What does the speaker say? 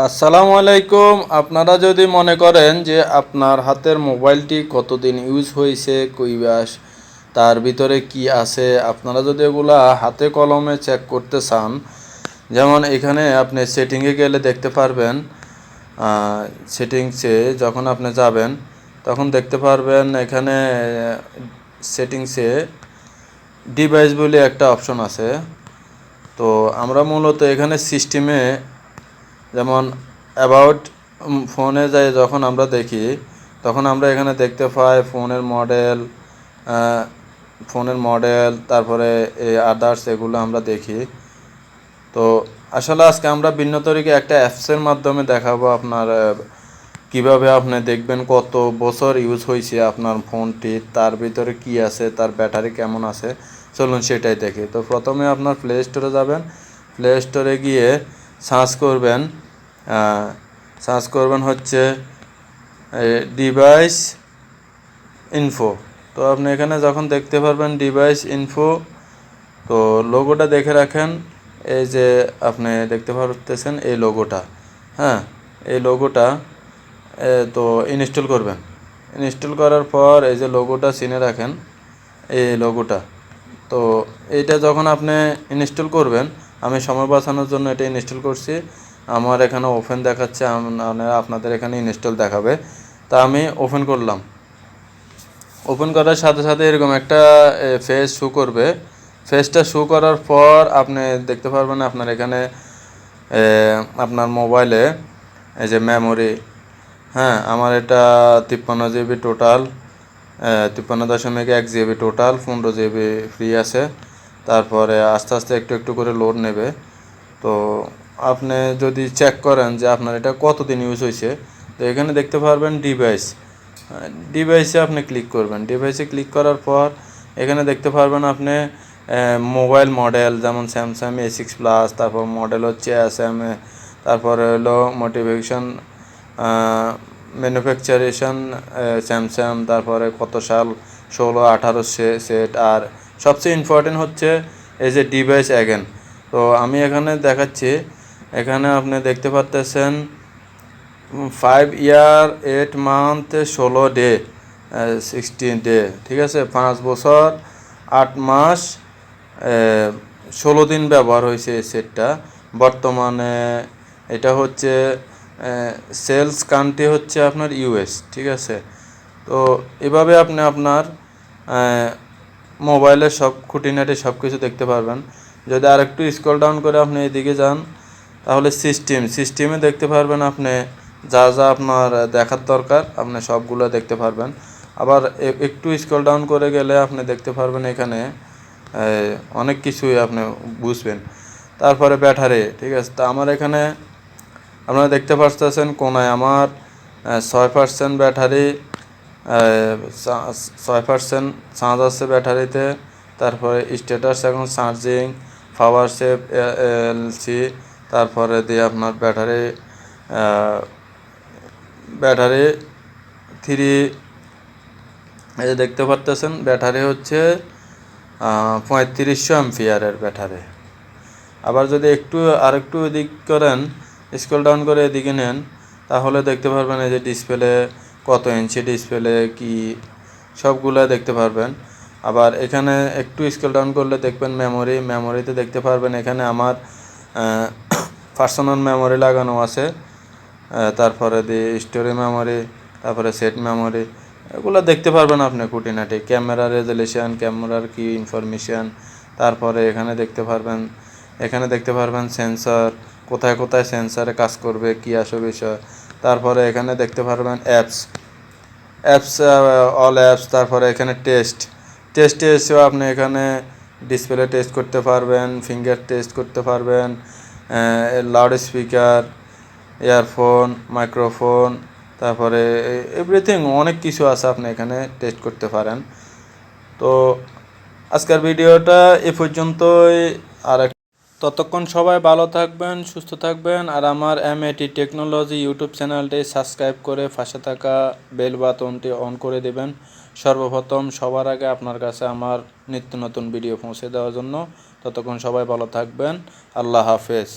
আসসালামু আলাইকুম। আপনারা যদি মনে করেন যে আপনার হাতের মোবাইলটি কতদিন ইউজ হয়েছে, কইবাস তার ভিতরে কি আছে, আপনারা যদি এগুলা হাতে কলমে চেক করতে চান, যেমন এখানে আপনি সেটিংয়ে গেলে দেখতে পারবেন। সেটিংসে যখন আপনি যাবেন তখন দেখতে পারবেন এখানে সেটিংসে ডিভাইস বলে একটা অপশন আছে। তো আমরা মূলত এখানে সিস্টেমে যেমন অ্যাবাউট ফোনে যাই যখন আমরা দেখি তখন আমরা এখানে দেখতে পাই ফোনের মডেল তারপরে এই আদার্স এগুলো আমরা দেখি। তো আসলে আজকে আমরা ভিন্ন তরিকে একটা অ্যাপসের মাধ্যমে দেখাবো আপনার কিভাবে আপনি দেখবেন কত বছর ইউজ হয়েছে আপনার ফোনটি, তার ভিতরে কি আছে, তার ব্যাটারি কেমন আছে। চলুন সেটাই দেখি। তো প্রথমে আপনার প্লে স্টোরে যাবেন। প্লে স্টোরে গিয়ে সার্চ করবেন হচ্ছে ডিভাইস ইনফো। তো আপনি এখানে যখন দেখতে পারবেন ডিভাইস ইনফো, তো লোগোটা দেখে রাখেন। এই যে আপনি দেখতে পারতেছেন এই লোগোটা, হ্যাঁ, এই লোগোটা তো ইনস্টল করবেন। ইনস্টল করার পর এই যে লোগোটা চিনে রাখেন, এই লোগোটা। তো এইটা যখন আপনি ইনস্টল করবেন, আমি সময় বাঁচানোর জন্য এটা ইনস্টল করছি। আমার এখানে ওপেন দেখাচ্ছে, আপনাদের এখানে ইনস্টল দেখাবে। তা আমি ওপেন করলাম। ওপেন করার সাথে সাথে এরকম একটা ফেস শো করবে। ফেসটা শো করার পর আপনি দেখতে পারবেন আপনার এখানে আপনার মোবাইলে এই যে মেমোরি, হ্যাঁ, আমার এটা 53 GB total, 53.1 GB total, 15 GB free আছে। তারপরে আস্তে আস্তে একটু একটু করে লোড নেবে। তো আপনি যদি চেক করেন যে আপনার এটা কতদিন ইউজ হয়েছে, তো এখানে দেখতে পারবেন ডিভাইসে আপনি ক্লিক করবেন। ডিভাইসে ক্লিক করার পর এখানে দেখতে পারবেন আপনি মোবাইল মডেল, যেমন স্যামসাং A6 প্লাস, তারপর মডেল হচ্ছে SM, তারপরে হলো মোটিভেশন ম্যানুফ্যাকচারেশন স্যামসাং, তারপরে কত সাল 16, 18 সেট। আর সবচেয়ে ইম্পর্টেন্ট হচ্ছে এই যে ডিভাইস অ্যাগেন। তো আমি এখানে দেখাচ্ছি, এখানে আপনি দেখতে পাচ্তেছেন 5 ইয়ার 8 মান্থ 16 ডে 16 ডে, ঠিক আছে, 5 বছর 8 মাস 16 দিন ব্যবহার হয়েছে এই সেটটা। বর্তমানে এটা হচ্ছে সেলস কান্ট্রি হচ্ছে আপনার US, ঠিক আছে। তো এভাবে আপনি আপনার মোবাইলের সব খুঁটিনাটি সব কিছু দেখতে পারবেন। যদি আরেকটু স্ক্রল ডাউন করে আপনি এদিকে যান, তাহলে সিস্টেমে দেখতে পারবেন আপনি যা যা আপনার দেখার দরকার, আপনি সবগুলো দেখতে পারবেন। আবার একটু স্ক্রল ডাউন করে গেলে আপনি দেখতে পারবেন এখানে অনেক কিছুই আপনি বুঝবেন। তারপরে ব্যাটারি, ঠিক আছে। তা আমার এখানে আপনারা দেখতে পাচ্ছেন কোনায় আমার 6% ব্যাটারি, 6% চার্জ আছে ব্যাটারিতে। তারপরে স্ট্যাটাস এখন চার্জিং, পাওয়ার সেভ LC, তারপরে দিয়ে আপনার ব্যাটারি 3, এই যে দেখতে পাচ্ছেন ব্যাটারি হচ্ছে 3500 অ্যাম্পিয়ারের ব্যাটারি। আবার যদি আরেকটু এদিক করেন, স্ক্রল ডাউন করে এদিকে নেন, তাহলে দেখতে পারবেন এই যে ডিসপ্লে কত ইঞ্চি ডিসপ্লে কি, সবগুলো দেখতে পারবেন। আবার এখানে একটু স্ক্রল ডাউন করলে দেখবেন মেমোরিতে দেখতে পারবেন এখানে আমার পার্সোনাল মেমোরি লাগানো আছে। তারপরে দিয়ে স্টোরি মেমোরি, তারপরে সেট মেমোরি, এগুলো দেখতে পারবেন আপনি খুঁটিনাটি। ক্যামেরা রেজলিউশন, ক্যামেরার কি ইনফরমেশান, তারপরে এখানে দেখতে পারবেন সেন্সর, কোথায় কোথায় সেন্সরে কাজ করবে, কি আসে বিষয়। তারপরে এখানে দেখতে পারবেন অ্যাপস, অল অ্যাপস। তারপরে এখানে টেস্টে এসেও আপনি এখানে ডিসপ্লে টেস্ট করতে পারবেন, ফিঙ্গার টেস্ট করতে পারবেন, লাউড স্পিকার, ইয়ারফোন, মাইক্রোফোন, তারপরে এভরিথিং, অনেক কিছু আছে, আপনি এখানে টেস্ট করতে পারেন। তো আজকের ভিডিওটা এ পর্যন্তই। আর ততক্ষণ সবাই ভালো থাকবেন, সুস্থ থাকবেন। আর আমার MAT টেকনোলজি ইউটিউব চ্যানেলটি সাবস্ক্রাইব করে পাশে থাকা বেল বাটনটি অন করে দেবেন সর্বপ্রথম, সবার আগে আপনার কাছে আমার নিত্য নতুন ভিডিও পৌঁছে দেওয়ার জন্য। ততক্ষণ সবাই ভালো থাকবেন। আল্লাহ হাফেজ।